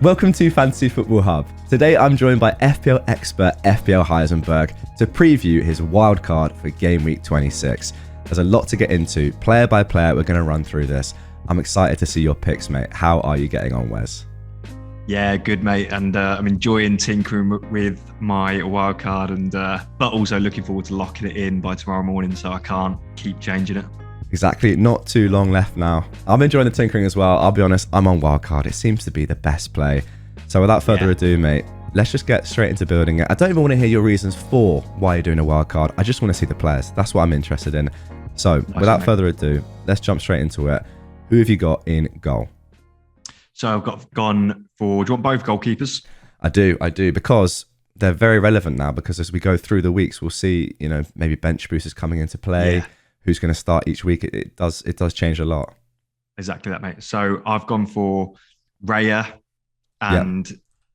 Welcome to Fantasy Football Hub. Today I'm joined by FPL expert FPL Heisenberg to preview his wildcard for Gameweek 26. There's a lot to get into. Player by player, we're going to run through this. I'm excited to see your picks, mate. How are you getting on, Wes? Yeah, good, mate. And I'm enjoying tinkering with my wildcard, and but also looking forward to locking it in by tomorrow morning so I can't keep changing it. Exactly, not too long left now. I'm enjoying the tinkering as well. I'll be honest, I'm on wildcard. It seems to be the best play. So without further ado, mate, let's just get straight into building it. I don't even want to hear your reasons for why you're doing a wildcard. I just want to see the players. That's what I'm interested in. So without further ado, let's jump straight into it. Who have you got in goal? So I've gone for, do you want both goalkeepers? I do, because they're very relevant now, because as we go through the weeks, we'll see, maybe bench boosters coming into play. Yeah. Who's going to start each week. It does change a lot. Exactly that, mate. So I've gone for Raya and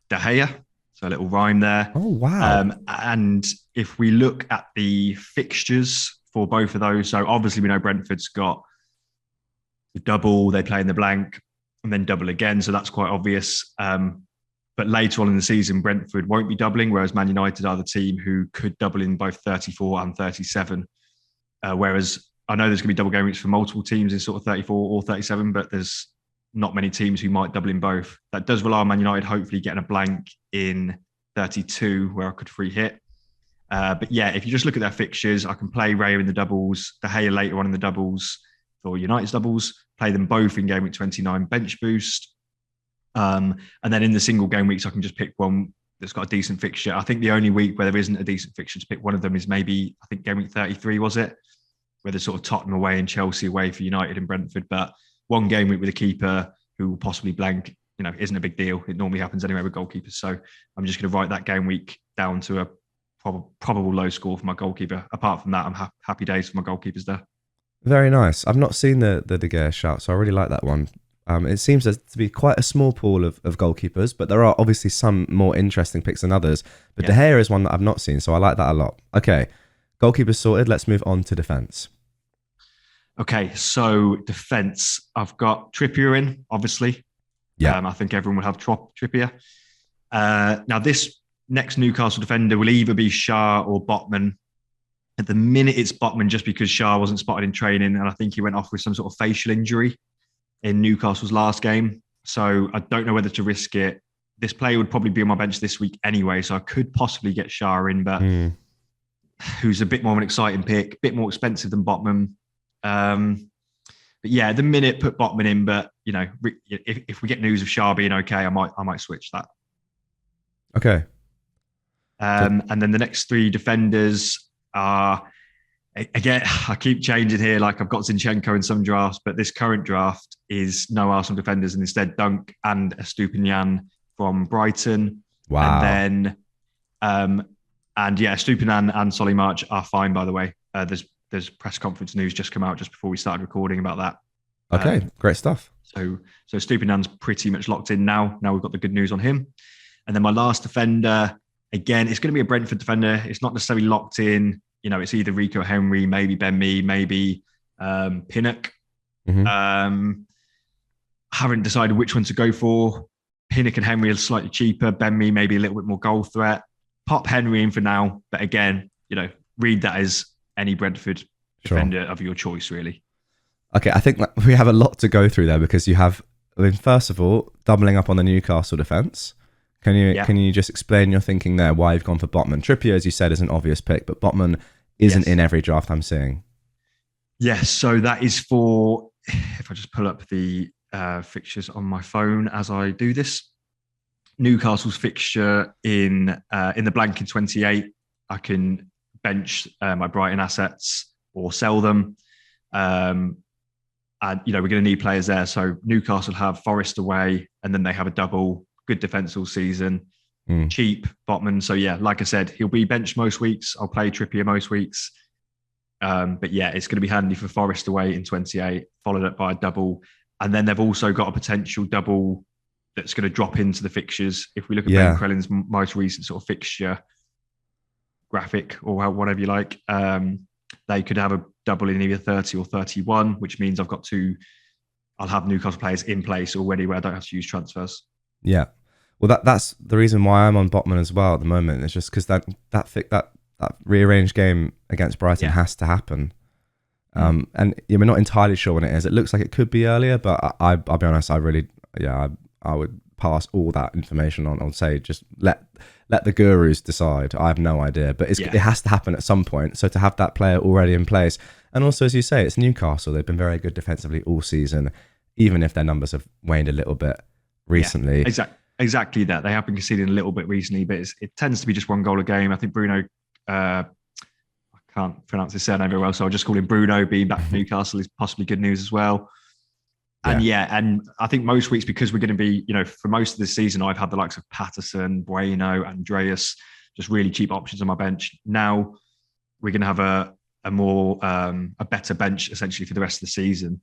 De Gea. So a little rhyme there. Oh, wow. And if we look at the fixtures for both of those, so obviously we know Brentford's got the double, they play in the blank, and then double again. So that's quite obvious. But later on in the season, Brentford won't be doubling, whereas Man United are the team who could double in both 34 and 37. Whereas I know there's going to be double game weeks for multiple teams in sort of 34 or 37, but there's not many teams who might double in both. That does rely on Man United hopefully getting a blank in 32 where I could free hit. But yeah, if you just look at their fixtures, I can play Raya in the doubles, De Gea later on in the doubles for United's doubles, play them both in game week 29 bench boost. And then in the single game weeks, I can just pick one that's got a decent fixture. I think the only week where there isn't a decent fixture to pick one of them is maybe, I think game week 33 was it? Where there's sort of Tottenham away and Chelsea away for United and Brentford. But one game week with a keeper who will possibly blank, isn't a big deal. It normally happens anyway with goalkeepers. So I'm just going to write that game week down to a probable low score for my goalkeeper. Apart from that, I'm happy days for my goalkeepers there. Very nice. I've not seen the De Gea shout, so I really like that one. It seems to be quite a small pool of goalkeepers, but there are obviously some more interesting picks than others. But De Gea is one that I've not seen, so I like that a lot. Okay, goalkeepers sorted. Let's move on to defence. Okay, so defence. I've got Trippier in, obviously. Yeah. I think everyone will have Trippier. Now, this next Newcastle defender will either be Shah or Botman. At the minute, it's Botman just because Shah wasn't spotted in training, and I think he went off with some sort of facial injury in Newcastle's last game. So I don't know whether to risk it. This player would probably be on my bench this week anyway, so I could possibly get Shah in, but who's a bit more of an exciting pick, a bit more expensive than Botman. But yeah, at the minute, put Botman in, but if we get news of Shah being okay, I might switch that. Okay. And then the next three defenders are, again, I keep changing here. Like I've got Zinchenko in some drafts, but this current draft is no Arsenal defenders and instead Dunk and Estupiñán from Brighton. Wow. And then, Estupiñán and Solly March are fine, by the way. There's press conference news just come out just before we started recording about that. Okay, great stuff. So Estupiñán's pretty much locked in now. Now we've got the good news on him. And then my last defender, again, it's going to be a Brentford defender. It's not necessarily locked in. It's either Rico Henry, maybe Ben Mee, maybe Pinnock. Mm-hmm. Haven't decided which one to go for. Pinnock and Henry are slightly cheaper. Ben Mee maybe a little bit more goal threat. Pop Henry in for now. But again, read that as any Brentford defender of your choice, really. Okay, I think we have a lot to go through there because you have, first of all, doubling up on the Newcastle defence. Can you just explain your thinking there, why you've gone for Botman? Trippier, as you said, is an obvious pick, but Botman isn't in every draft I'm seeing. Yes, so that is for, if I just pull up the fixtures on my phone as I do this, Newcastle's fixture in the blank in 28, I can bench my Brighton assets or sell them. And, we're going to need players there. So Newcastle have Forest away, and then they have a double, good defence all season, cheap Botman. So yeah, like I said, he'll be benched most weeks. I'll play Trippier most weeks. But yeah, it's going to be handy for Forest away in 28, followed up by a double. And then they've also got a potential double that's going to drop into the fixtures. If we look at Ben Crellin's most recent sort of fixture graphic or whatever you like, they could have a double in either 30 or 31, which means I'll have Newcastle players in place already where I don't have to use transfers. Yeah. Well, that's the reason why I'm on Botman as well at the moment. It's just because that rearranged game against Brighton Yeah. has to happen. And yeah, we're not entirely sure when it is. It looks like it could be earlier, but I'll be honest. I would pass all that information on. Say just let the gurus decide. I have no idea, but it has to happen at some point. So to have that player already in place, and also as you say, it's Newcastle. They've been very good defensively all season, even if their numbers have waned a little bit recently. Yeah, exactly that. They have been conceding a little bit recently, but it tends to be just one goal a game. I think Bruno. I can't pronounce his surname very well, so I'll just call him Bruno. Being back from Newcastle is possibly good news as well. And and I think most weeks, because we're going to be, for most of the season, I've had the likes of Patterson, Bueno, Andreas, just really cheap options on my bench. Now we're going to have a better bench essentially for the rest of the season.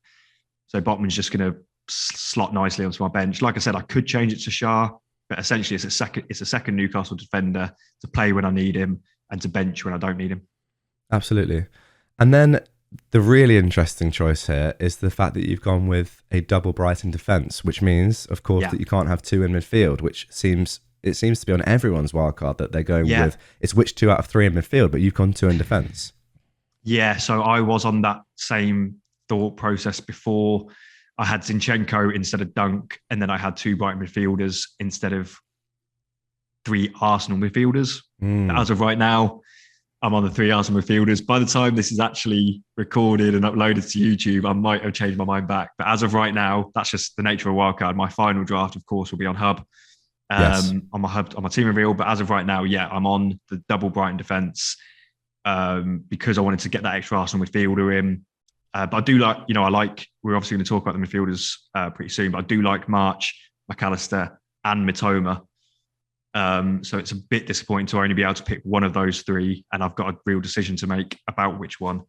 So Botman's just going to slot nicely onto my bench. Like I said, I could change it to Shah, but essentially it's a second Newcastle defender to play when I need him and to bench when I don't need him. Absolutely. And then the really interesting choice here is the fact that you've gone with a double Brighton defence, which means, of course, that you can't have two in midfield, which seems to be on everyone's wildcard that they're going with. It's which 2 out of 3 in midfield, but you've gone 2 in defence. Yeah, so I was on that same thought process before. I had Zinchenko instead of Dunk, and then I had 2 Brighton midfielders instead of 3 Arsenal midfielders. As of right now, I'm on the 3 Arsenal midfielders. By the time this is actually recorded and uploaded to YouTube, I might have changed my mind back. But as of right now, that's just the nature of a wildcard. My final draft, of course, will be on Hub, on my team reveal. But as of right now, I'm on the double Brighton defence because I wanted to get that extra Arsenal midfielder in. But I do we're obviously going to talk about the midfielders pretty soon, but I do like March, McAllister, and Mitoma. So it's a bit disappointing to only be able to pick one of those 3, and I've got a real decision to make about which one.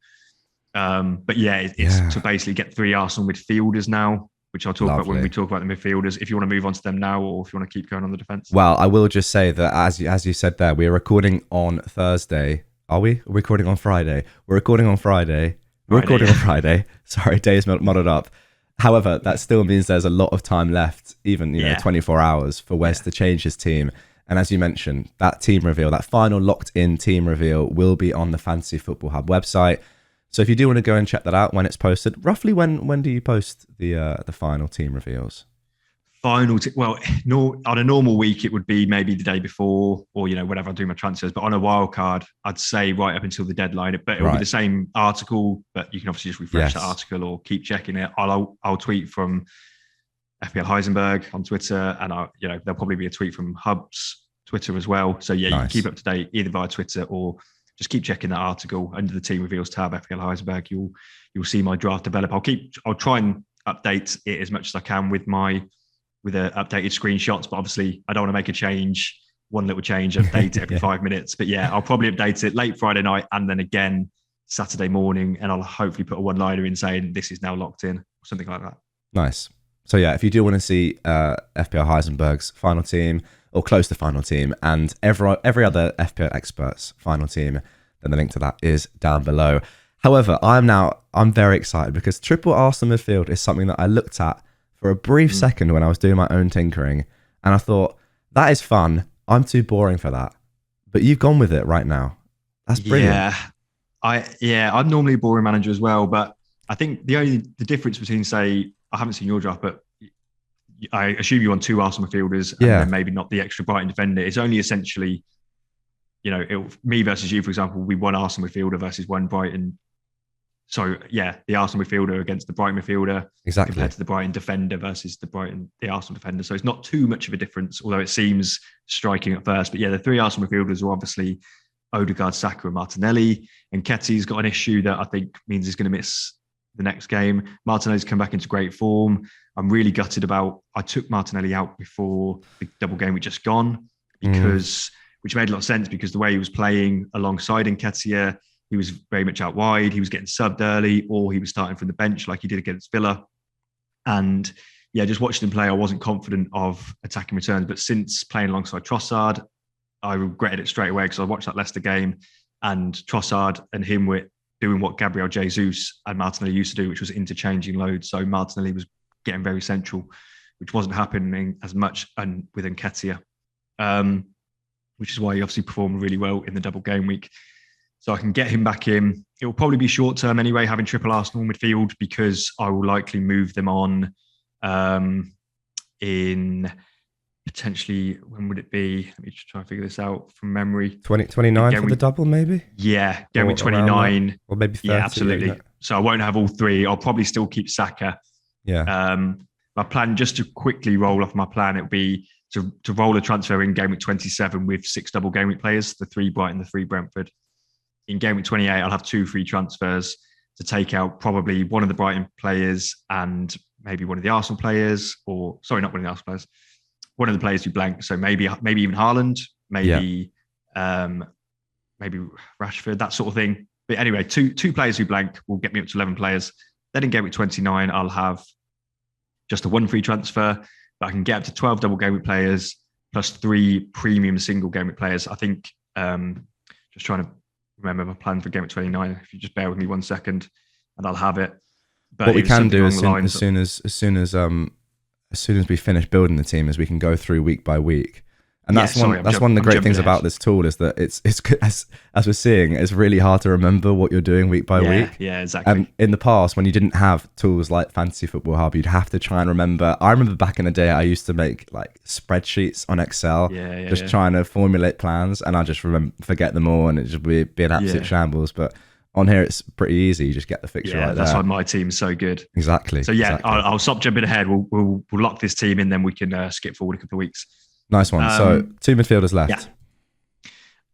But it's to basically get 3 Arsenal midfielders now, which I'll talk about when we talk about the midfielders. If you want to move on to them now, or if you want to keep going on the defence. Well, I will just say that as you said there, we are recording on Thursday. Are we? We're recording on Friday. We're recording on Friday. We're recording on Friday. Sorry, days muddled up. However, that still means there's a lot of time left, even 24 hours for Wes to change his team. And as you mentioned, that team reveal, that final locked-in team reveal will be on the Fantasy Football Hub website. So if you do want to go and check that out when it's posted, roughly when do you post the final team reveals? On a normal week, it would be maybe the day before or, whenever I do my transfers. But on a wild card, I'd say right up until the deadline. But it'll be the same article, but you can obviously just refresh that article or keep checking it. I'll tweet from FPL Heisenberg on Twitter, and there'll probably be a tweet from Hub's Twitter as well. So you can keep up to date either via Twitter or just keep checking that article under the team reveals tab, FPL Heisenberg. You'll see my draft develop. I'll try and update it as much as I can with updated screenshots, but obviously I don't want to make a change, one little change, update it every 5 minutes. But I'll probably update it late Friday night and then again Saturday morning, and I'll hopefully put a one-liner in saying this is now locked in or something like that. Nice. So if you do want to see FPL Heisenberg's final team or close to final team and every other FPL expert's final team, then the link to that is down below. However, I'm very excited because triple Arsenal midfield is something that I looked at for a brief second when I was doing my own tinkering, and I thought, that is fun. I'm too boring for that. But you've gone with it right now. That's brilliant. I'm normally a boring manager as well, but I think the difference between, say, I haven't seen your draft, but I assume you want 2 Arsenal midfielders and then maybe not the extra Brighton defender. It's only essentially, me versus you, for example, we one Arsenal midfielder versus one Brighton. So the Arsenal midfielder against the Brighton midfielder, compared to the Brighton defender versus the Arsenal defender. So it's not too much of a difference, although it seems striking at first. But the 3 Arsenal midfielders are obviously Odegaard, Saka, and Martinelli. And Ketty's got an issue that I think means he's going to miss the next game. Martinelli's come back into great form. I'm really gutted I took Martinelli out before the double game we just gone, which made a lot of sense because the way he was playing alongside Nketiah, he was very much out wide. He was getting subbed early, or he was starting from the bench like he did against Villa. And just watching him play, I wasn't confident of attacking returns. But since playing alongside Trossard, I regretted it straight away because I watched that Leicester game and Trossard and him were doing what Gabriel Jesus and Martinelli used to do, which was interchanging loads. So Martinelli was getting very central which wasn't happening as much with Nketiah, which is why he obviously performed really well in the double game week. So I can get him back in. It will probably be short term anyway, having triple Arsenal midfield, because I will likely move them on in potentially, when would it be? Let me just try and figure this out from memory. 29 for the double, maybe? Yeah, game week 29. Or maybe 30. Yeah, absolutely. So I won't have all three. I'll probably still keep Saka. Yeah. My plan, just to quickly roll off my plan, it would be to roll a transfer in game week 27 with 6 double game week players, the 3 Brighton, the 3 Brentford. In game week 28, I'll have 2 free transfers to take out probably one of the Brighton players and maybe one of the Arsenal players, or sorry, not one of the Arsenal players, one of the players who blank. So maybe even Haaland, maybe Rashford, that sort of thing. But anyway, two players who blank will get me up to 11 players. Then in game week 29, I'll have just a 1 free transfer, but I can get up to 12 double game week players plus 3 premium single game week players. I think just trying to remember my plan for game week 29. If you just bear with me 1 second, and I'll have it. But what we can do as soon as we finish building the team is we can go through week by week. And that's one of the great things about this tool is that it's as we're seeing, it's really hard to remember what you're doing week by week. Yeah, exactly. And in the past, when you didn't have tools like Fantasy Football Hub, you'd have to try and remember. I remember back in the day, I used to make like spreadsheets on Excel, trying to formulate plans, and I just forget them all, and it just be an absolute shambles. But on here, it's pretty easy. You just get the fixture right there. That's why my team's so good. Exactly. So I'll stop jumping ahead. We'll lock this team in, then we can skip forward a couple of weeks. Nice one. So 2 midfielders left.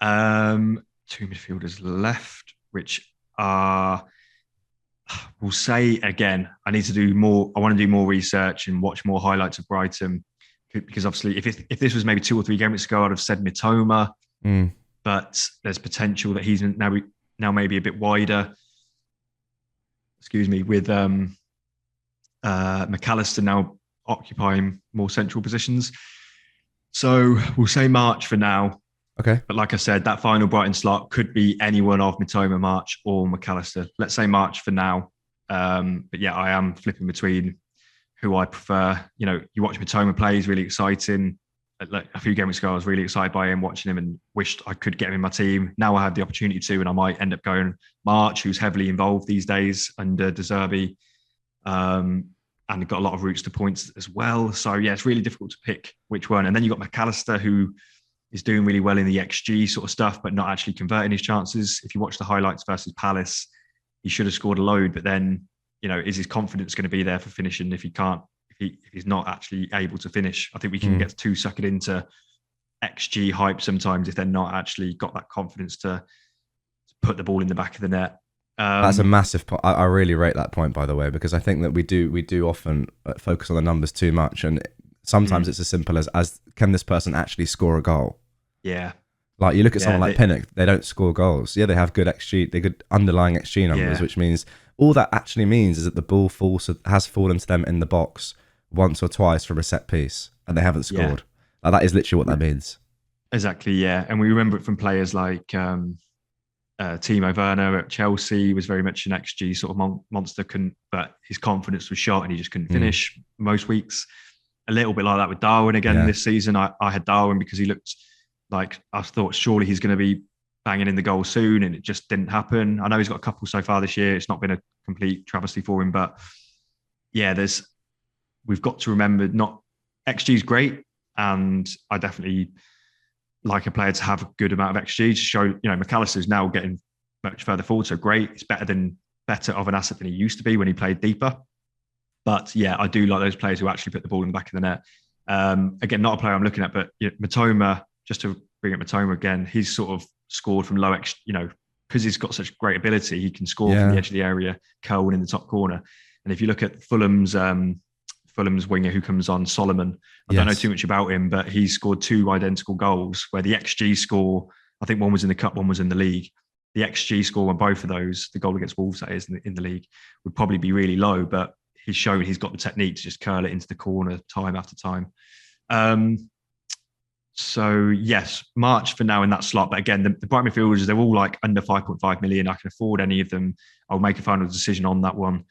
Yeah. 2 midfielders left, which are, we'll say again, I need to do more. I want to do more research and watch more highlights of Brighton, because obviously if this was maybe 2 or 3 games ago, I'd have said Mitoma, but there's potential that he's now maybe a bit wider. Excuse me, with McAllister now occupying more central positions. So we'll say March for now. Okay. But like I said, that final Brighton slot could be anyone of Mitoma, March, or McAllister. Let's say March for now. But yeah, I am flipping between who I prefer. You know, you watch Mitoma play, he's really exciting. Like a few games ago, I was really excited by him, watching him, and wished I could get him in my team. Now I have the opportunity to, and I might end up going March, who's heavily involved these days under De Zerbi. And got a lot of routes to points as well. So yeah, it's really difficult to pick which one. And then you've got McAllister, who is doing really well in the XG sort of stuff, but not actually converting his chances. If you watch the highlights versus Palace, he should have scored a load, but then, you know, is his confidence going to be there for finishing if he's not actually able to finish? I think we can get too suckered into XG hype sometimes if they're not actually got that confidence to put the ball in the back of the net. That's a massive point. I really rate that point, by the way, because I think that we do often focus on the numbers too much, and sometimes it's as simple as can this person actually score a goal? Yeah. Like you look at someone like Pinnock, they don't score goals. Yeah, they have good XG, they're good underlying XG numbers, which means all that actually means is that the ball has fallen to them in the box once or twice from a set piece, and they haven't scored. Like, that is literally what that means. Exactly, yeah. And we remember it from players like Timo Werner at Chelsea was very much an XG sort of monster, but his confidence was shot and he just couldn't finish most weeks. A little bit like that with Darwin again this season. I had Darwin because he looked like, I thought surely he's going to be banging in the goal soon, and it just didn't happen. I know he's got a couple so far this year. It's not been a complete travesty for him, but yeah, we've got to remember, not XG is great, and I definitely like a player to have a good amount of XG to show, you know, McAllister's now getting much further forward, so great. It's better of an asset than he used to be when he played deeper. But yeah, I do like those players who actually put the ball in the back of the net. Again, not a player I'm looking at, but you know, Mitoma, just to bring up Mitoma again, he's sort of scored from low X, you know, because he's got such great ability, he can score from the edge of the area, curl in the top corner. And if you look at Fulham's winger who comes on, Solomon, I don't know too much about him, but he scored 2 identical goals where the XG score, I think one was in the cup, one was in the league. The XG score on both of those, the goal against Wolves, that is, in the league, would probably be really low, but he's shown he's got the technique to just curl it into the corner time after time. So yes, March for now in that slot. But again, the Brighton midfielders, they're all like under 5.5 million. I can afford any of them. I'll make a final decision on that one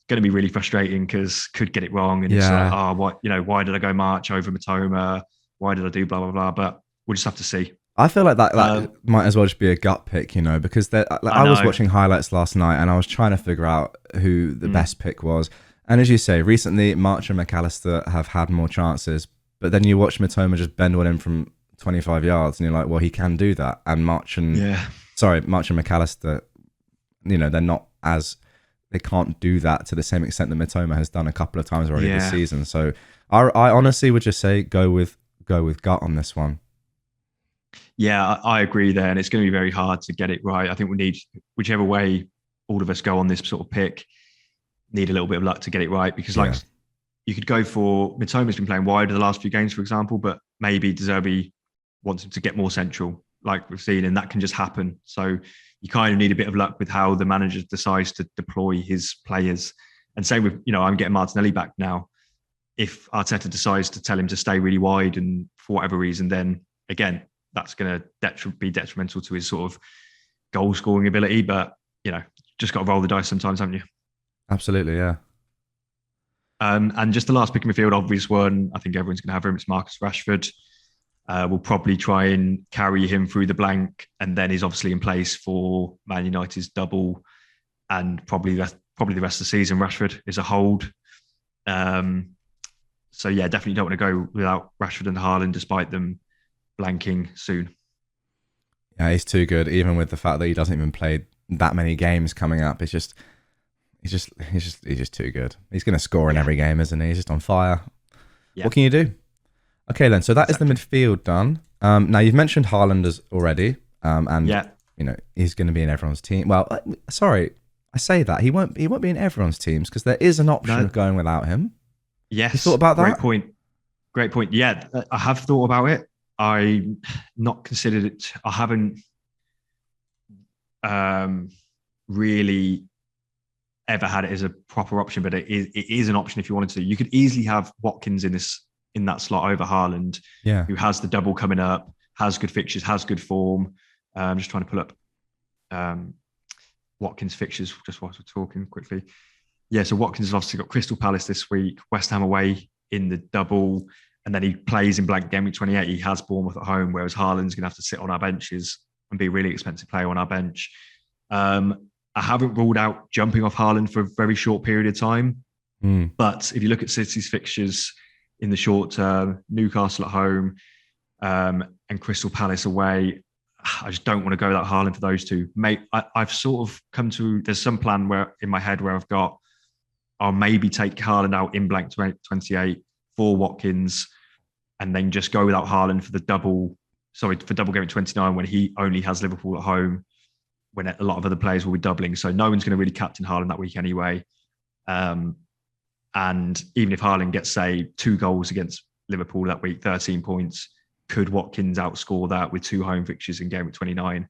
going to be really frustrating because could get it wrong. And it's like, oh, what, why did I go March over Matoma? Why did I do blah, blah, blah? But we'll just have to see. I feel like that might as well just be a gut pick, because I was watching highlights last night and I was trying to figure out who the best pick was. And as you say, recently March and McAllister have had more chances, but then you watch Matoma just bend one in from 25 yards and you're like, well, he can do that. And March and McAllister, they're not they can't do that to the same extent that Matoma has done a couple of times already this season. So I honestly would just say go with gut on this one. Yeah, I agree there. And it's going to be very hard to get it right. I think we need, whichever way all of us go on this sort of pick, need a little bit of luck to get it right. Because you could go for, Mitoma's been playing wide the last few games, for example, but maybe De Zerbi wants him to get more central, like we've seen, and that can just happen. So you kind of need a bit of luck with how the manager decides to deploy his players. And same with, I'm getting Martinelli back now. If Arteta decides to tell him to stay really wide and for whatever reason, then again, that's going to be detrimental to his sort of goal scoring ability. But, just got to roll the dice sometimes, haven't you? Absolutely, yeah. And just the last pick in midfield, obvious one, I think everyone's going to have him. It's Marcus Rashford. We'll probably try and carry him through the blank, and then he's obviously in place for Man United's double, and probably the rest of the season. Rashford is a hold. So yeah, definitely don't want to go without Rashford and Haaland, despite them blanking soon. Yeah, he's too good. Even with the fact that he doesn't even play that many games coming up, he's just too good. He's going to score in every game, isn't he? He's just on fire. Yeah. What can you do? Okay, then. So that is the midfield done. Now you've mentioned Haaland already, and he's going to be in everyone's team. Well, sorry, I say that he won't be in everyone's teams because there is an option of going without him. Yes, you thought about that? Great point. Yeah, I have thought about it. I not considered it. I haven't really ever had it as a proper option, but it is an option if you wanted to. You could easily have Watkins in that slot over Haaland, who has the double coming up, has good fixtures, has good form. I'm just trying to pull up Watkins' fixtures just whilst we're talking quickly. Yeah, so Watkins has obviously got Crystal Palace this week, West Ham away in the double, and then he plays in blank Gameweek 28. He has Bournemouth at home, whereas Haaland's going to have to sit on our benches and be a really expensive player on our bench. I haven't ruled out jumping off Haaland for a very short period of time. But if you look at City's fixtures in the short term, Newcastle at home and Crystal Palace away, I just don't want to go without Haaland for those two. Mate, I've sort of come to, there's some plan in my head where I've got, I'll maybe take Haaland out in blank 28 for Watkins and then just go without Haaland for double game at 29 when he only has Liverpool at home, when a lot of other players will be doubling. So no one's going to really captain Haaland that week anyway. And even if Haaland gets, say, 2 goals against Liverpool that week, 13 points, could Watkins outscore that with 2 home fixtures in game at 29,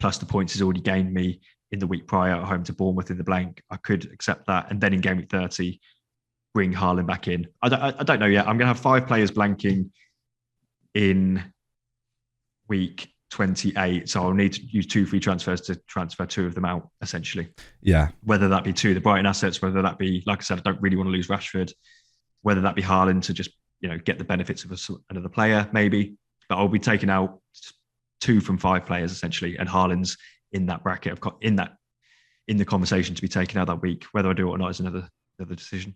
plus the points he's already gained me in the week prior at home to Bournemouth in the blank? I could accept that. And then in game week 30, bring Haaland back in. I don't know yet. I'm going to have 5 players blanking in week 28. So I'll need to use 2 free transfers to transfer 2 of them out, essentially. Yeah. Whether that be 2 of the Brighton assets, whether that be, like I said, I don't really want to lose Rashford, whether that be Haaland to just, get the benefits of another player, maybe. But I'll be taking out 2 from 5 players, essentially, and Haaland's in that bracket in the conversation to be taken out that week. Whether I do it or not is another decision.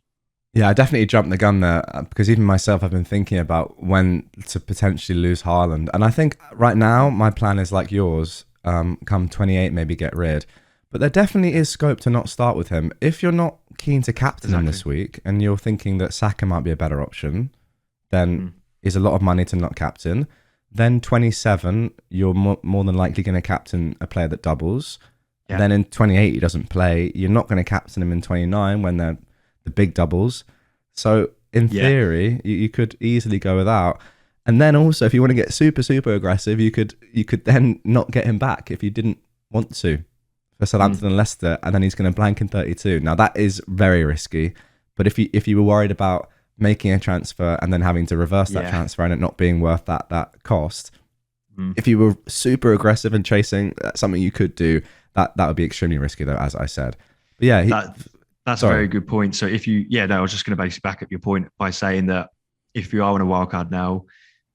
Yeah, I definitely jumped the gun there because even myself, I've been thinking about when to potentially lose Haaland. And I think right now my plan is like yours, come 28, maybe get rid. But there definitely is scope to not start with him. If you're not keen to captain him this week and you're thinking that Saka might be a better option, then is a lot of money to not captain. Then 27, you're more than likely going to captain a player that doubles. Yeah. Then in 28, he doesn't play. You're not going to captain him in 29 when they're the big doubles. So in theory, you could easily go without. And then also, if you want to get super, super aggressive, you could then not get him back if you didn't want to for Southampton and Leicester, and then he's going to blank in 32. Now that is very risky. But if you were worried about making a transfer and then having to reverse that transfer and it not being worth that cost, if you were super aggressive and chasing, that's something you could do. That would be extremely risky though, as I said. But yeah, That's a Sorry. very good point. So if you, yeah, no, I was just going to basically back up your point by saying that if you are on a wild card now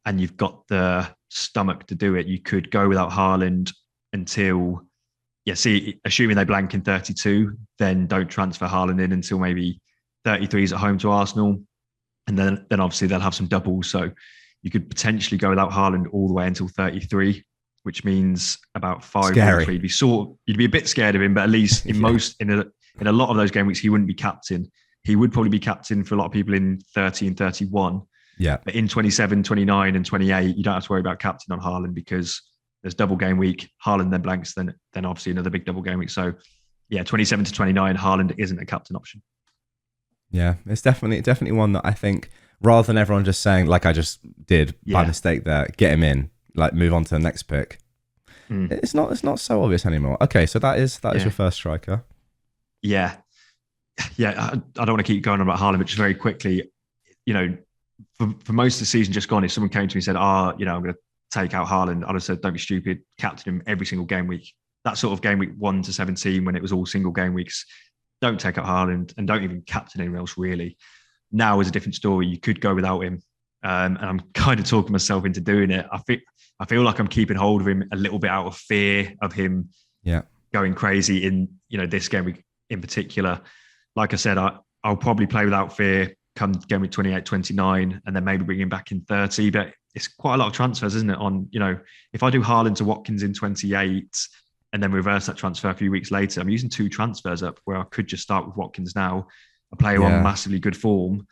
and you've got the stomach to do it, you could go without Haaland until, yeah, see, assuming they blank in 32, then don't transfer Haaland in until maybe 33 is at home to Arsenal. And then obviously they'll have some doubles. So you could potentially go without Haaland all the way until 33, which means about 5 Scary. weeks. You'd be a bit scared of him, but at least in a lot of those game weeks, he wouldn't be captain. He would probably be captain for a lot of people in 30 and 31. Yeah. But in 27, 29 and 28, you don't have to worry about captain on Haaland because there's double game week. Haaland then blanks, then obviously another big double game week. So yeah, 27 to 29, Haaland isn't a captain option. Yeah, it's definitely one that I think, rather than everyone just saying, like I just did by mistake there, get him in, like move on to the next pick. It's not so obvious anymore. Okay, so that is your first striker. Yeah. I don't want to keep going on about Haaland, but just very quickly, for most of the season just gone, if someone came to me and said, I'm going to take out Haaland, I'd have said, don't be stupid, captain him every single game week. That sort of game week 1 to 17 when it was all single game weeks, don't take out Haaland and don't even captain anyone else really. Now is a different story. You could go without him. And I'm kind of talking myself into doing it. I feel like I'm keeping hold of him a little bit out of fear of him going crazy in, this game week in particular. Like I said, I'll probably play without fear come game week 28, 29, and then maybe bring him back in 30. But it's quite a lot of transfers, isn't it? On, if I do Haaland to Watkins in 28 and then reverse that transfer a few weeks later, I'm using 2 transfers up where I could just start with Watkins now, a player on massively good form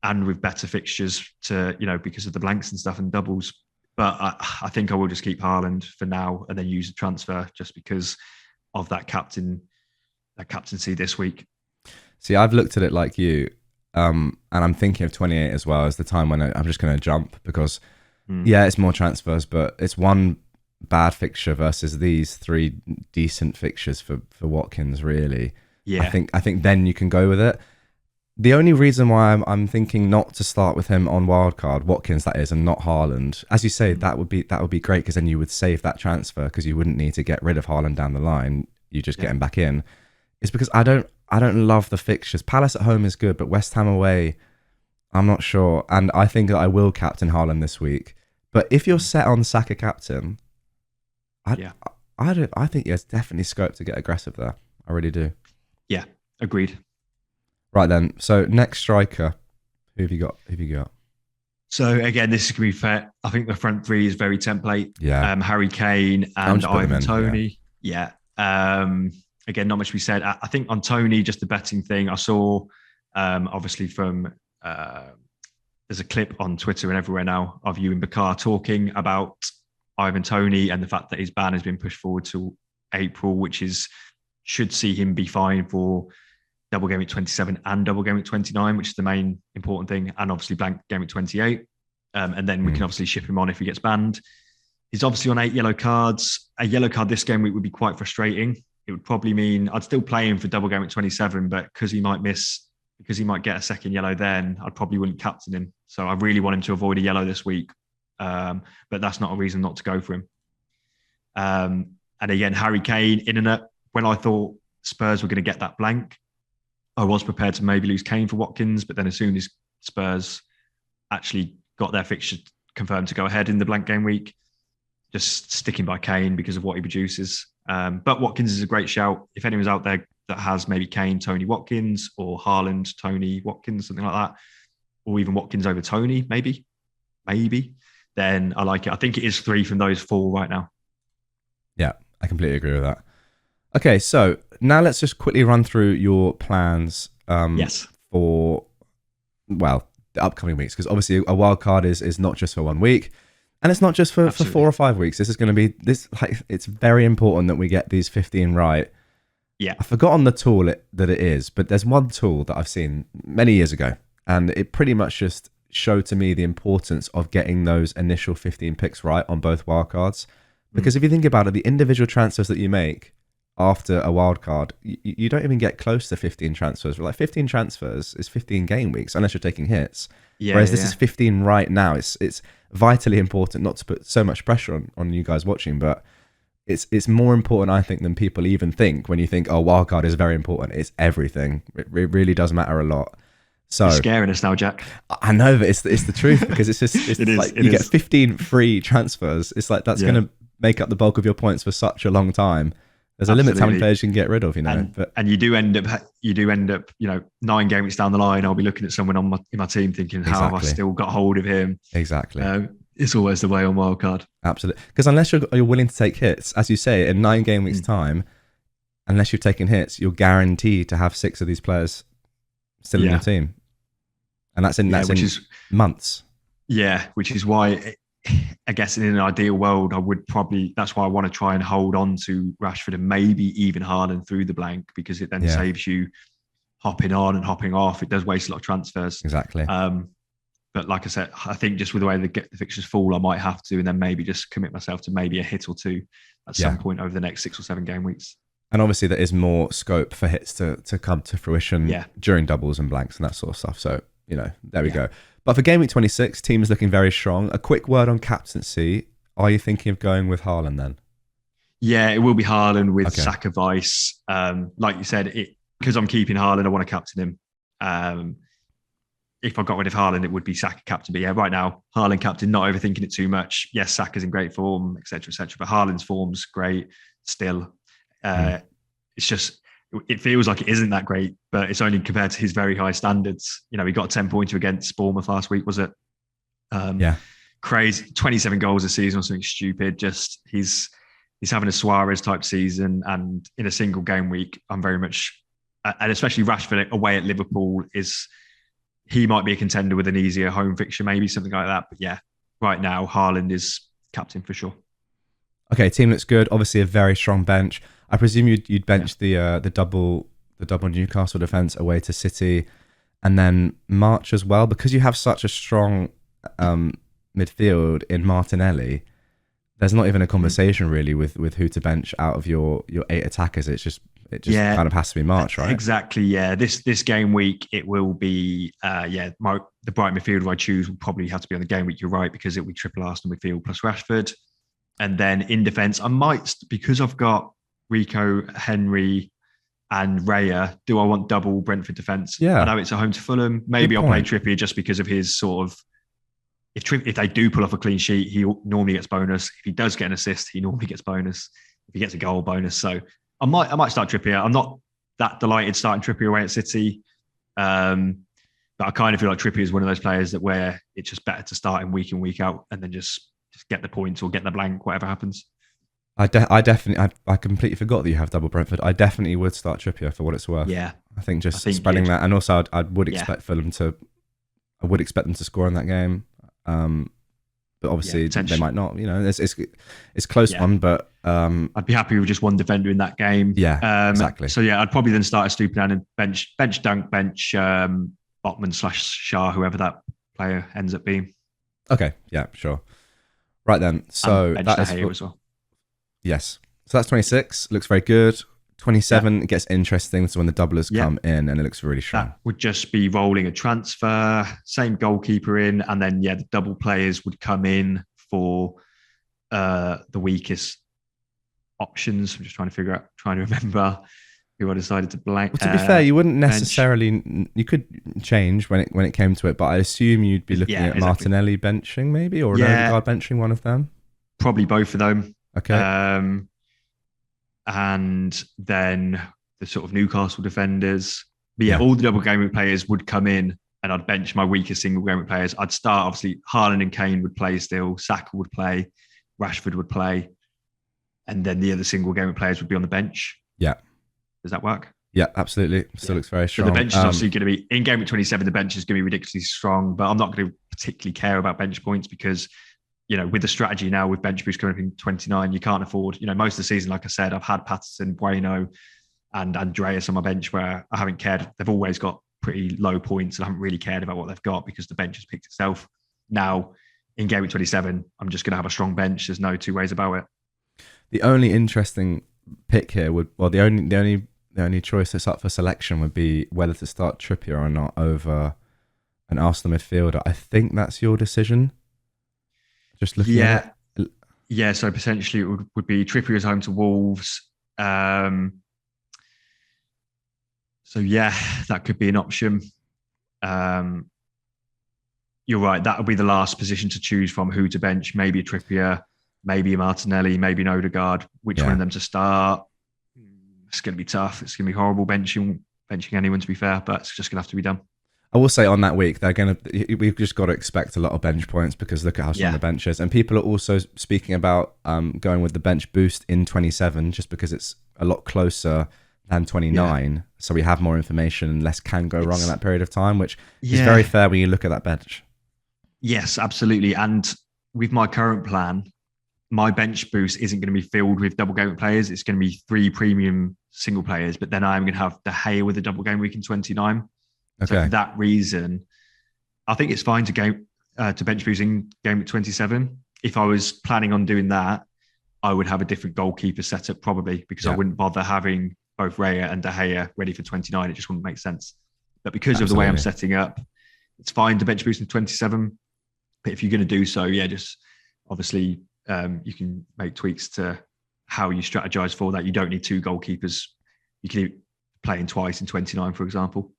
and with better fixtures to, because of the blanks and stuff and doubles. But I think I will just keep Haaland for now and then use a transfer just because of that captaincy this week. See, I've looked at it like you, and I'm thinking of 28 as well as the time when I'm just going to jump because, it's more transfers, but it's one bad fixture versus these 3 decent fixtures for Watkins, really. Yeah, I think then you can go with it. The only reason why I'm thinking not to start with him on wildcard, Watkins that is, and not Haaland, as you say, that would be great because then you would save that transfer because you wouldn't need to get rid of Haaland down the line. You just get him back in. It's because I don't love the fixtures. Palace at home is good, but West Ham away, I'm not sure. And I think that I will captain Haaland this week. But if you're set on Saka captain, I think there's definitely scope to get aggressive there. I really do. Yeah, agreed. Right then. So next striker, who have you got? So again, this is going to be fair. I think the front 3 is very template. Yeah. Harry Kane and Ivan Toney. Yeah. Again, not much to be said. I think on Toney, just the betting thing. I saw, obviously from there's a clip on Twitter and everywhere now of you and Bakar talking about Ivan Toney and the fact that his ban has been pushed forward to April, which should see him be fine for double game week 27 and double game week 29, which is the main important thing, and obviously blank game week 28. And then we can obviously ship him on if he gets banned. He's obviously on 8 yellow cards. A yellow card this game week would be quite frustrating. It would probably mean I'd still play him for double game week 27, but because he might get a second yellow then, I probably wouldn't captain him. So I really want him to avoid a yellow this week. But that's not a reason not to go for him. And again, Harry Kane, in and out. When I thought Spurs were going to get that blank, I was prepared to maybe lose Kane for Watkins, but then as soon as Spurs actually got their fixture confirmed to go ahead in the blank game week, just sticking by Kane because of what he produces. But Watkins is a great shout. If anyone's out there that has maybe Kane, Toney, Watkins, or Haaland, Toney, Watkins, something like that, or even Watkins over Toney, maybe, then I like it. I think it is 3 from those 4 right now. Yeah, I completely agree with that. Okay, so now let's just quickly run through your plans for, the upcoming weeks. Because obviously a wild card is not just for 1 week. And it's not just for 4 or 5 weeks. This is going to be, it's very important that we get these 15 right. Yeah. I've forgotten the tool that it is, but there's one tool that I've seen many years ago. And it pretty much just showed to me the importance of getting those initial 15 picks right on both wildcards. Because if you think about it, the individual transfers that you make after a wild card, you don't even get close to 15 transfers. Like 15 transfers is 15 game weeks, unless you're taking hits. Whereas this is 15 right now. It's vitally important not to put so much pressure on you guys watching, but it's more important, I think, than people even think. When you think, oh, wildcard is very important, it's everything. It really does matter a lot. So you're scaring us now, Jack. I know, but it's the truth, because it's just you get 15 free transfers. It's like that's going to make up the bulk of your points for such a long time. There's a limit to how many players you can get rid of, and you do end up, 9 game weeks down the line, I'll be looking at someone in my team thinking, how have I still got hold of him? Exactly. It's always the way on wildcard. Absolutely. Because unless you're willing to take hits, as you say, in 9 game weeks time, unless you've taken hits, you're guaranteed to have 6 of these players still in your team. And that's in months. Yeah, which is why, I guess in an ideal world, that's why I want to try and hold on to Rashford and maybe even Haaland through the blank, because it then saves you hopping on and hopping off. It does waste a lot of transfers. Exactly. But like I said, I think just with the way the fixtures fall, I might have to, and then maybe just commit myself to maybe a hit or 2 at some point over the next 6 or 7 game weeks. And obviously there is more scope for hits to come to fruition during doubles and blanks and that sort of stuff. So, there we go. But for game week 26, team is looking very strong. A quick word on captaincy. Are you thinking of going with Haaland then? Yeah, it will be Haaland with Saka vice. Like you said, because I'm keeping Haaland, I want to captain him. If I got rid of Haaland, it would be Saka captain. But yeah, right now, Haaland captain, not overthinking it too much. Yes, Saka's in great form, etc., etc. But Haaland's form's great still. It's just, it feels like it isn't that great, but it's only compared to his very high standards. He got a 10-pointer against Bournemouth last week, was it? Crazy. 27 goals a season or something stupid. Just he's having a Suarez type season, and in a single game week, I'm very much, and especially Rashford away at Liverpool he might be a contender with an easier home fixture, maybe something like that. But yeah, right now, Haaland is captain for sure. Okay, team looks good. Obviously, a very strong bench. I presume you'd bench the double Newcastle defense away to City, and then March as well, because you have such a strong midfield in Martinelli. There's not even a conversation really with who to bench out of your 8 attackers. It just kind of has to be March, right? Exactly. Yeah. This game week it will be the Brighton midfielder I choose will probably have to be on the game week. You're right, because it will be triple Arsenal midfield plus Rashford, and then in defence I might, because I've got Rico, Henry, and Raya. Do I want double Brentford defence? Yeah. I know it's at home to Fulham. Maybe I'll play Trippier just because of his sort of. If they do pull off a clean sheet, he normally gets bonus. If he does get an assist, he normally gets bonus. If he gets a goal, bonus. So I might start Trippier. I'm not that delighted starting Trippier away at City, but I kind of feel like Trippier is one of those players that where it's just better to start him week in, week out, and then just get the points or get the blank, whatever happens. I definitely completely forgot that you have double Brentford. I definitely would start Trippier for what it's worth. Yeah, I think spreading that, and also I would expect Fulham to. I would expect them to score in that game. But obviously they might not. It's close one, but I'd be happy with just one defender in that game. Yeah, exactly. So yeah, I'd probably then start a Stupinian and bench Dunk, bench Botman/Shah, whoever that player ends up being. Okay, yeah, sure. Right then, so that is as well. Yes, so that's 26. Looks very good. 27 gets interesting. This is when the doublers come in, and it looks really strong. That would just be rolling a transfer, same goalkeeper in, and then the double players would come in for the weakest options. I'm just trying to remember who I decided to blank. Well, to be fair, you wouldn't necessarily. You could change when it came to it, but I assume you'd be looking at Martinelli benching maybe, or Odegaard benching one of them. Probably both of them. Okay. And then the sort of Newcastle defenders. But all the double game week players would come in, and I'd bench my weakest single game week players. I'd start, obviously, Haaland and Kane would play still, Saka would play, Rashford would play, and then the other single game week players would be on the bench. Yeah. Does that work? Yeah, absolutely. Still looks very strong. So the bench is obviously going to be, in game week 27, the bench is going to be ridiculously strong, but I'm not going to particularly care about bench points because with the strategy now with bench boost coming up in 29, you can't afford, most of the season, like I said, I've had Patterson, Bueno and Andreas on my bench where I haven't cared. They've always got pretty low points and I haven't really cared about what they've got because the bench has picked itself. Now, in game week 27, I'm just going to have a strong bench. There's no two ways about it. The only interesting pick here the only choice that's up for selection would be whether to start Trippier or not over an Arsenal midfielder. I think that's your decision. Just looking at it. Yeah, so potentially it would be Trippier's home to Wolves. So yeah, that could be an option. You're right. That would be the last position to choose from who to bench. Maybe a Trippier, maybe a Martinelli, maybe an Odegaard. Which one of them to start? It's going to be tough. It's going to be horrible benching anyone, to be fair, but it's just going to have to be done. I will say on that week, we've just got to expect a lot of bench points because look at how strong the bench is. And people are also speaking about going with the bench boost in 27 just because it's a lot closer than 29. Yeah. So we have more information and less can go wrong in that period of time, which is very fair when you look at that bench. Yes, absolutely. And with my current plan, my bench boost isn't going to be filled with double game week players. It's going to be 3 premium single players, but then I'm going to have De Gea with a double game week in 29. Okay. So for that reason, I think it's fine to bench boost in game week 27. If I was planning on doing that, I would have a different goalkeeper setup probably because I wouldn't bother having both Raya and De Gea ready for 29. It just wouldn't make sense. But because of the way I'm setting up, it's fine to bench boost in 27. But if you're going to do so, just obviously you can make tweaks to how you strategize for that. You don't need 2 goalkeepers. You can keep playing twice in 29, for example.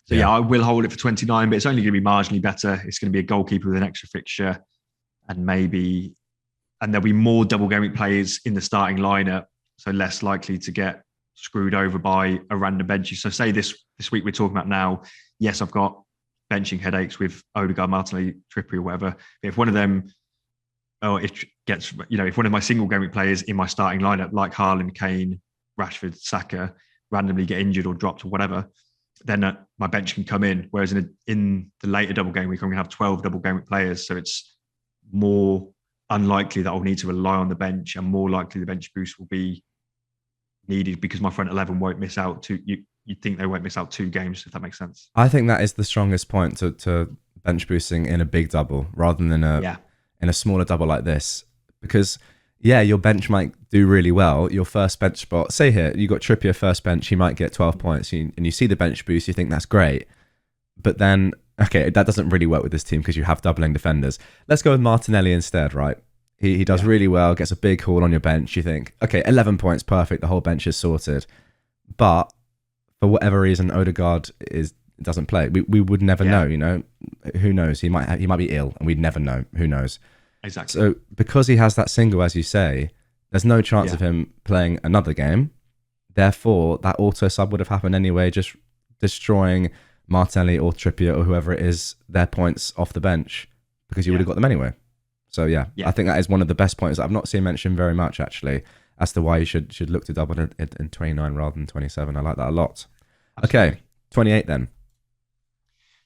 So I will hold it for 29, but it's only going to be marginally better. It's going to be a goalkeeper with an extra fixture and there'll be more double game week players in the starting lineup. So less likely to get screwed over by a random bench. So say this week we're talking about now, yes, I've got benching headaches with Odegaard, Martinelli, Trippier, or whatever. But if one of them, if one of my single game week players in my starting lineup, like Haaland, Kane, Rashford, Saka, randomly get injured or dropped or whatever, then my bench can come in. Whereas in the later double game week, I'm going to have 12 double game week players. So it's more unlikely that I'll need to rely on the bench and more likely the bench boost will be needed because my front 11 won't miss out. You'd think they won't miss out 2 games, if that makes sense. I think that is the strongest point to bench boosting in a big double rather than in a smaller double like this. Because, your bench might do really well. Your first bench spot, say here, you got Trippier first bench, he might get 12 points, and you see the bench boost, you think that's great. But then, that doesn't really work with this team because you have doubling defenders. Let's go with Martinelli instead, right? He does really well, gets a big haul on your bench. You think, 11 points, perfect, the whole bench is sorted. But for whatever reason, Odegaard doesn't play. We would never know, Who knows? He might be ill and we'd never know. Who knows? Exactly. So because he has that single, as you say, there's no chance of him playing another game. Therefore, that auto sub would have happened anyway, just destroying Martinelli or Trippier or whoever it is, their points off the bench because you would have got them anyway. So I think that is one of the best points that I've not seen mentioned very much actually as to why you should look to double in 29 rather than 27. I like that a lot. Absolutely. Okay, 28 then.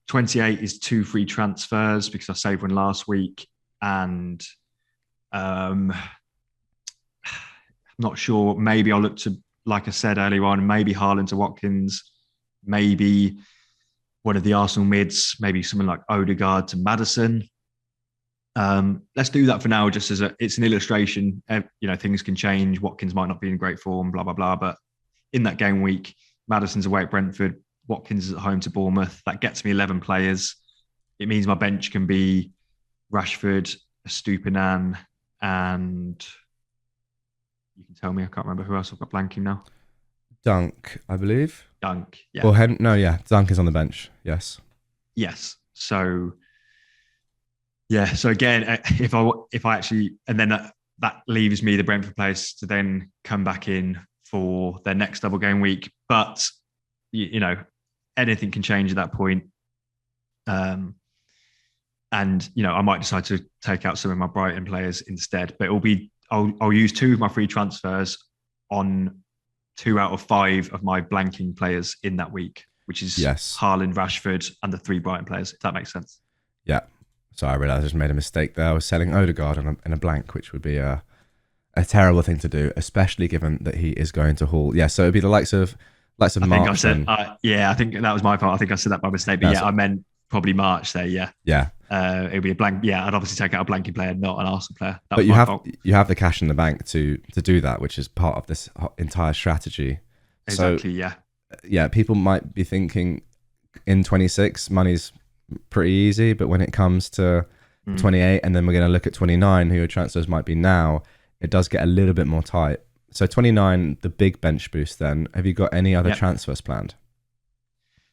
28 is 2 free transfers because I saved one last week and I'm not sure. Maybe I'll look to, like I said earlier on, maybe Haaland to Watkins, maybe one of the Arsenal mids, maybe someone like Odegaard to Maddison. Let's do that for now, just as it's an illustration. Things can change. Watkins might not be in great form, blah, blah, blah. But in that game week, Maddison's away at Brentford, Watkins is at home to Bournemouth. That gets me 11 players. It means my bench can be Rashford, Estupiñán, and you can tell me, I can't remember who else I've got blanking now. Dunk, I believe. Dunk, yeah. Dunk is on the bench, yes. Yes. So again, if I actually, and then that leaves me the Brentford players to then come back in for their next double game week. But, anything can change at that point. And, I might decide to take out some of my Brighton players instead, but I'll use 2 of my free transfers on 2 out of 5 of my blanking players in that week, which is Haaland, Rashford, and the 3 Brighton players, if that makes sense. Yeah. So I realised I just made a mistake there. I was selling Odegaard in a blank, which would be a terrible thing to do, especially given that he is going to haul. Yeah, so it'd be the likes of March. I think that was my fault. I think I said that by mistake, but I meant probably March there. Yeah. Yeah. It'd be a blank. Yeah, I'd obviously take out a blanking player, not an Arsenal player. But you have the cash in the bank to do that, which is part of this entire strategy. Exactly. So, yeah. People might be thinking in 26, money's pretty easy, but when it comes to for 28, and then we're going to look at 29, who your transfers might be now. It does get a little bit more tight. So 29, the big bench boost then. Have you got any other transfers planned?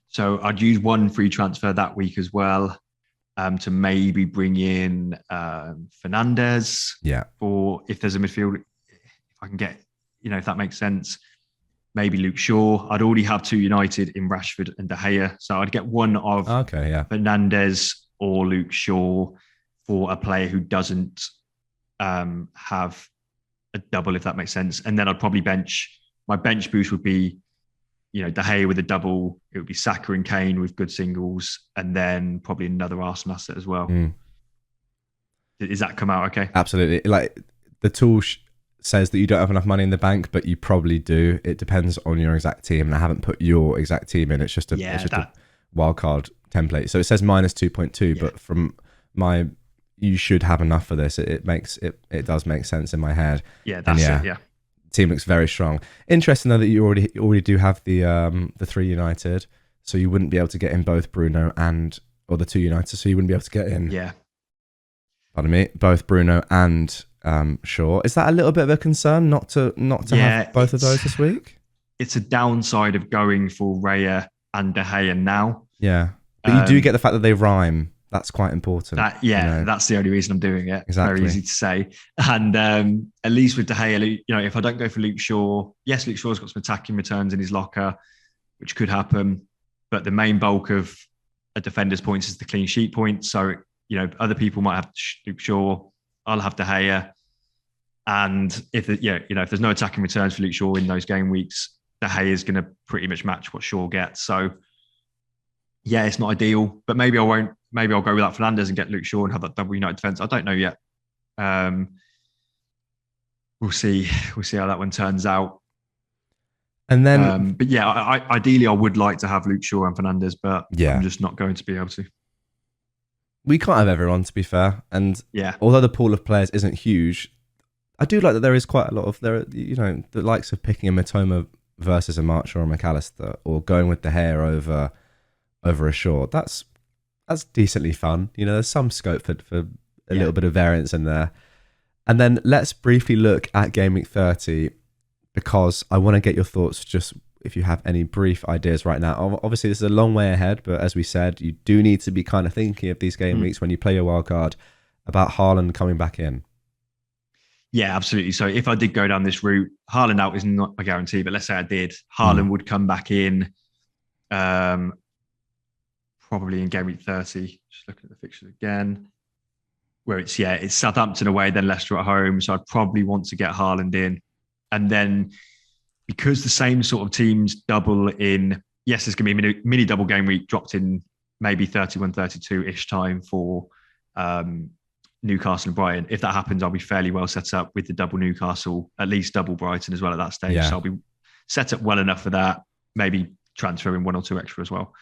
So I'd use one free transfer that week as well, to maybe bring in Fernandez. Yeah. Or if there's a midfield, if I can get, if that makes sense, maybe Luke Shaw. I'd already have 2 United in Rashford and De Gea. So I'd get one of Fernandez or Luke Shaw for a player who doesn't have a double, if that makes sense. And then I'd probably my bench boost would be, De Gea with a double. It would be Saka and Kane with good singles, and then probably another Arsenal asset as well. Does that come out okay? Absolutely. Like, the tool says that you don't have enough money in the bank, but you probably do. It depends on your exact team, and I haven't put your exact team in. It's just a wildcard template. So it says minus 2.2, but from you should have enough for this. It does make sense in my head. Yeah, that's it. Yeah. Team looks very strong. Interesting though that you already do have the 3 United, so you wouldn't be able to get in both Bruno or the 2 United, so you wouldn't be able to get in. Yeah. Pardon me, both Bruno and Shaw. Is that a little bit of a concern not to have both of those this week? It's a downside of going for Raya and De Gea now. Yeah, but you do get the fact that they rhyme. That's quite important. That's the only reason I'm doing it. Exactly. Very easy to say. And at least with De Gea, if I don't go for Luke Shaw, yes, Luke Shaw's got some attacking returns in his locker, which could happen. But the main bulk of a defender's points is the clean sheet points. So, other people might have Luke Shaw. I'll have De Gea. And if there's no attacking returns for Luke Shaw in those game weeks, De Gea is going to pretty much match what Shaw gets. So, yeah, it's not ideal, but maybe I won't. Maybe I'll go without Fernandez and get Luke Shaw and have that double United defence. I don't know yet. We'll see. We'll see how that one turns out. And then, but yeah, ideally I would like to have Luke Shaw and Fernandez, but I'm just not going to be able to. We can't have everyone, to be fair. And although the pool of players isn't huge, I do like that there is quite a lot of the likes of picking a Matoma versus a March or a McAllister, or going with De Gea over a Shaw. That's decently fun. There's some scope for a little bit of variance in there. And then let's briefly look at Game Week 30, because I want to get your thoughts, just if you have any brief ideas right now. Obviously, this is a long way ahead, but as we said, you do need to be kind of thinking of these game weeks when you play your wildcard about Haaland coming back in. Yeah, absolutely. So if I did go down this route, Haaland out is not a guarantee, but let's say I did, Haaland would come back in probably in Game Week 30. Just looking at the fixtures again, where it's Southampton away, then Leicester at home. So I'd probably want to get Haaland in. And then because the same sort of teams double in, yes, there's going to be a mini double game week dropped in maybe 31, 32-ish time for Newcastle and Brighton. If that happens, I'll be fairly well set up with the double Newcastle, at least double Brighton as well at that stage. Yeah. So I'll be set up well enough for that, maybe transfer in 1 or 2 extra as well.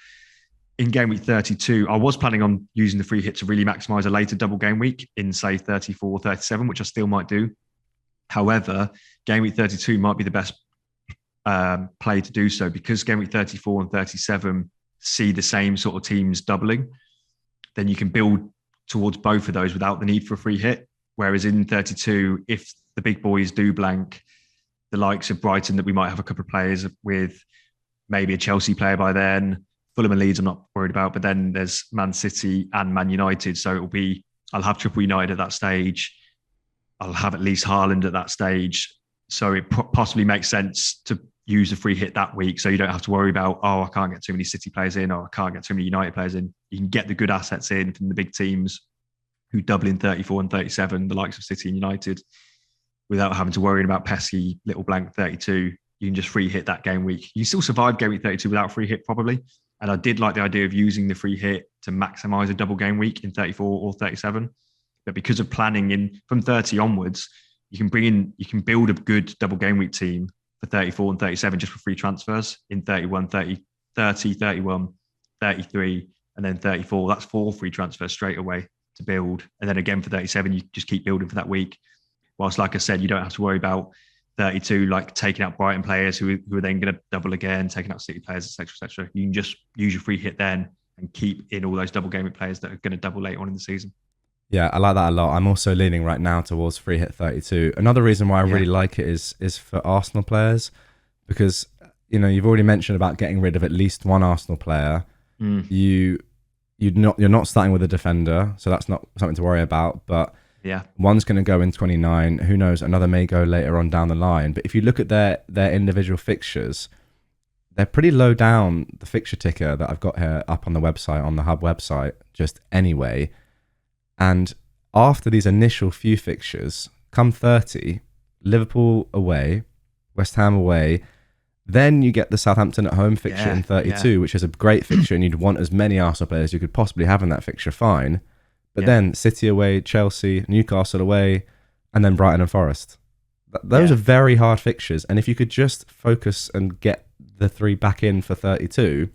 In Game Week 32, I was planning on using the free hit to really maximise a later double game week in, say, 34, 37, which I still might do. However, Game Week 32 might be the best play to do so, because Game Week 34 and 37 see the same sort of teams doubling. Then you can build towards both of those without the need for a free hit. Whereas in 32, if the big boys do blank, the likes of Brighton, that we might have a couple of players with, maybe a Chelsea player by then, Fulham and Leeds I'm not worried about, but then there's Man City and Man United. So I'll have triple United at that stage. I'll have at least Haaland at that stage. So it possibly makes sense to use the free hit that week, so you don't have to worry about, I can't get too many City players in, or I can't get too many United players in. You can get the good assets in from the big teams who double in 34 and 37, the likes of City and United, without having to worry about pesky little blank 32. You can just free hit that game week. You still survive Game Week 32 without free hit, probably. And I did like the idea of using the free hit to maximise a double game week in 34 or 37. But because of planning in from 30 onwards, you can build a good double game week team for 34 and 37 just for free transfers in 31, 30, 31, 33, and then 34. That's 4 free transfers straight away to build. And then again for 37, you just keep building for that week. Whilst, like I said, you don't have to worry about 32, like taking out Brighton players who are then going to double again, taking out City players, etc., etc. You can just use your free hit then and keep in all those double game week players that are going to double later on in the season. Yeah, I like that a lot. I'm also leaning right now towards free hit 32. Another reason why I really like it is for Arsenal players, because you've already mentioned about getting rid of at least one Arsenal player. You're not starting with a defender, so that's not something to worry about. But one's going to go in 29. Who knows? Another may go later on down the line. But if you look at their individual fixtures, they're pretty low down the fixture ticker that I've got here up on the website, on the Hub website, just anyway. And after these initial few fixtures, come 30, Liverpool away, West Ham away, then you get the Southampton at home fixture in 32, which is a great fixture, and you'd want as many Arsenal players as you could possibly have in that fixture, fine. But then City away, Chelsea, Newcastle away, and then Brighton and Forest. Those are very hard fixtures, and if you could just focus and get the 3 back in for 32,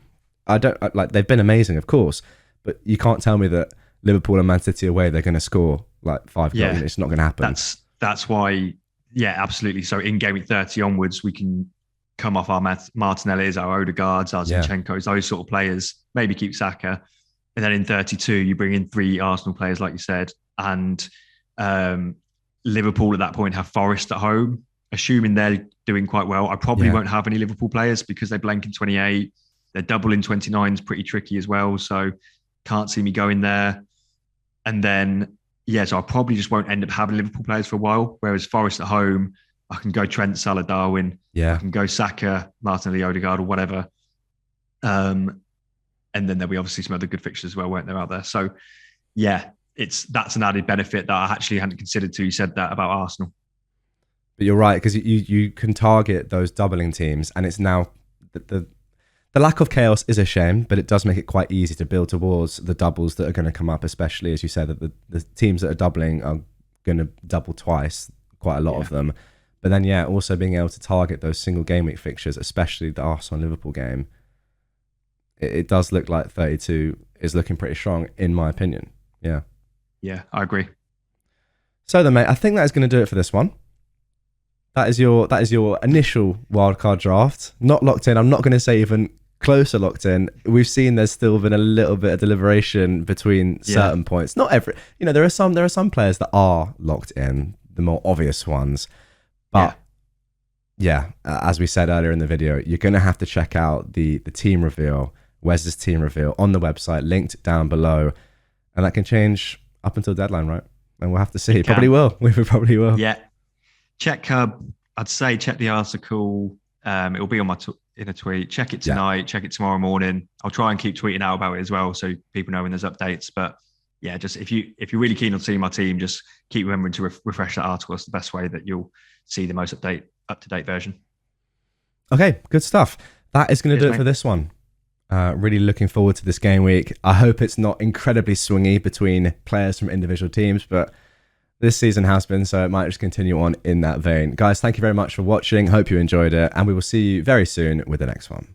they've been amazing, of course, but you can't tell me that Liverpool and Man City away, they're going to score like 5 goals. It's not going to happen. That's why, absolutely. So in game week 30 onwards, we can come off our Martinellis, our Odegaards, our Zinchenko's, those sort of players, maybe keep Saka. And then in 32, you bring in 3 Arsenal players, like you said. And Liverpool at that point have Forest at home, assuming they're doing quite well. I probably won't have any Liverpool players because they blank in 28. Their double in 29 is pretty tricky as well. So can't see me going there. And then, so I probably just won't end up having Liverpool players for a while. Whereas Forest at home, I can go Trent, Salah, Darwin. I can go Saka, Martinelli, Odegaard, or whatever. And then there'll be obviously some other good fixtures as well, weren't there, out there? So, that's an added benefit that I actually hadn't considered till you said that about Arsenal. But you're right, because you can target those doubling teams, and it's now the lack of chaos is a shame, but it does make it quite easy to build towards the doubles that are going to come up, especially as you said, that the teams that are doubling are going to double twice, quite a lot of them. But then, also being able to target those single game week fixtures, especially the Arsenal-Liverpool game, it does look like 32 is looking pretty strong, in my opinion. Yeah, I agree. So then, mate, I think that is going to do it for this one. That is your initial wildcard draft. Not locked in. I'm not going to say even closer locked in. We've seen there's still been a little bit of deliberation between certain points. Not every, there are some players that are locked in, the more obvious ones. But as we said earlier in the video, you're going to have to check out the team reveal, Wes's team reveal on the website, linked down below, and that can change up until deadline, right? And we'll have to see. Probably will. We probably will. Yeah. Check. I'd say check the article. It'll be on my in a tweet. Check it tonight. Check it tomorrow morning. I'll try and keep tweeting out about it as well, so people know when there's updates. But just if you're really keen on seeing my team, just keep remembering to refresh that article. It's the best way that you'll see the most up-to-date version. Okay, good stuff. That is going to do it for this one. Really looking forward to this game week. I hope it's not incredibly swingy between players from individual teams, but this season has been, so it might just continue on in that vein. Guys, thank you very much for watching. Hope you enjoyed it, and we will see you very soon with the next one.